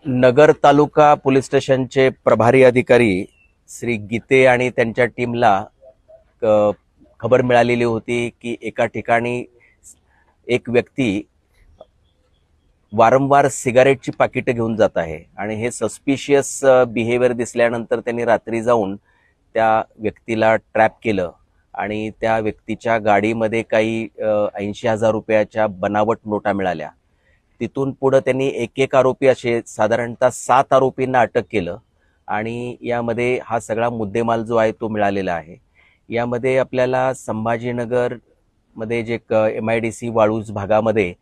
नगर तालुका police स्टेशनचे प्रभारी अधिकारी श्री गीते आणि त्यांच्या टीमला खबर मिळालेली होती की एका ठिकाणी एक व्यक्ती वारंवार सिगारेटची पाकिटं घेऊन जात आहे आणि हे सस्पिशियस बिहेवियर दिसल्यानंतर त्यांनी रात्री जाऊन त्या व्यक्तीला ट्रॅप केलं आणि त्या व्यक्तीच्या गाडीमध्ये काही 80,000 रुपयाच्या बनावट नोटा मिळाल्या। तिथून पुढे त्यांनी एक आरोपी असे साधारणतः 7 आरोपींना अटक केलं आणि यामध्ये हा सगळा मुद्देमाल जो आहे तो मिळालेला आहे। यामध्ये आपल्याला संभाजीनगर मध्ये जे MIDC वाळूज भागामध्ये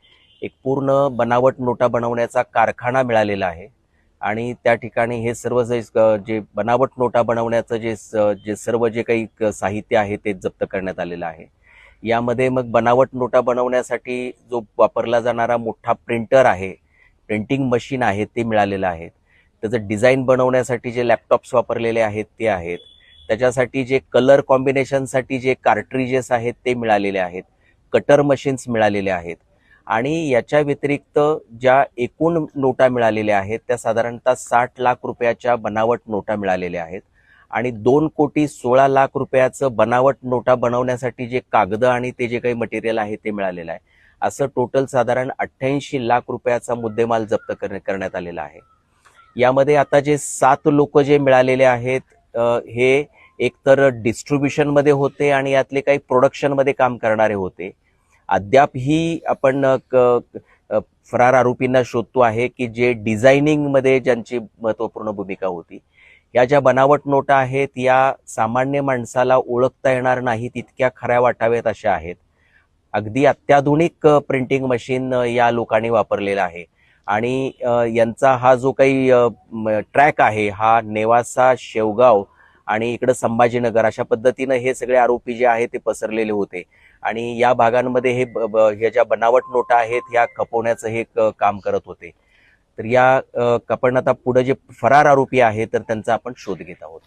एक पूर्ण बनावट नोटा बनवण्याचा कारखाना मिळालेला आहे आणि त्या ठिकाणी हे सर्व जे बनावट नोटा बनवण्याचं जे सर्व जे काही साहित्य आहे ते जप्त करण्यात आलेलं आहे। यामध्ये मग बनावट नोटा बनवण्यासाठी जो वापरला जाणारा मोठा प्रिंटर आहे, प्रिंटिंग मशीन आहे ते मिळालेलं आहे। त्याचं डिझाईन बनवण्यासाठी जे लॅपटॉप्स वापरलेले आहेत ते आहेत। त्याच्यासाठी जे कलर कॉम्बिनेशनसाठी जे कार्ट्रिजेस आहेत ते मिळालेले आहेत। कटर मशीन्स मिळालेले आहेत आणि याच्या व्यतिरिक्त ज्या एकूण नोटा मिळालेल्या आहेत त्या साधारणतः 60 लाख रुपयाच्या बनावट नोटा मिळालेल्या आहेत आणि 2,16,00,000 रुपयाचं बनावट नोटा बनवण्यासाठी जे कागद आणि ते जे काही मटेरियल आहे ते मिळालेलं आहे। असं टोटल साधारण 88 लाख रुपयाचा मुद्देमाल जप्त करण्यात आलेला आहे। यामध्ये आता जे 7 लोक जे मिळालेले आहेत हे एकतर डिस्ट्रीब्युशनमध्ये होते आणि यातले काही प्रोडक्शनमध्ये काम करणारे होते। अद्याप ही आपण फरार आरोपींना शोधतो आहे की जे डिझायनिंगमध्ये ज्यांची महत्त्वपूर्ण भूमिका होती। या ज्या बनावट नोटा आहेत या सामान्य माणसाला ओळखता येणार नाही तितक्या खऱ्या वाटाव्यात अशा आहेत। अगदी अत्याधुनिक प्रिंटिंग मशीन या लोकांनी वापरलेला आहे आणि यांचा हा जो काही ट्रॅक आहे हा नेवासा, शेवगाव आणि इकडे संभाजीनगर अशा पद्धतीने हे सगळे आरोपी जे आहेत ते पसरलेले होते आणि या भागांमध्ये हे ज्या बनावट नोटा आहेत ह्या खपवण्याचं हे काम करत होते। तर या आपण आता पुढे जे फरार आरोपी आहेत तर त्यांचा आपण शोध घेत आहोत।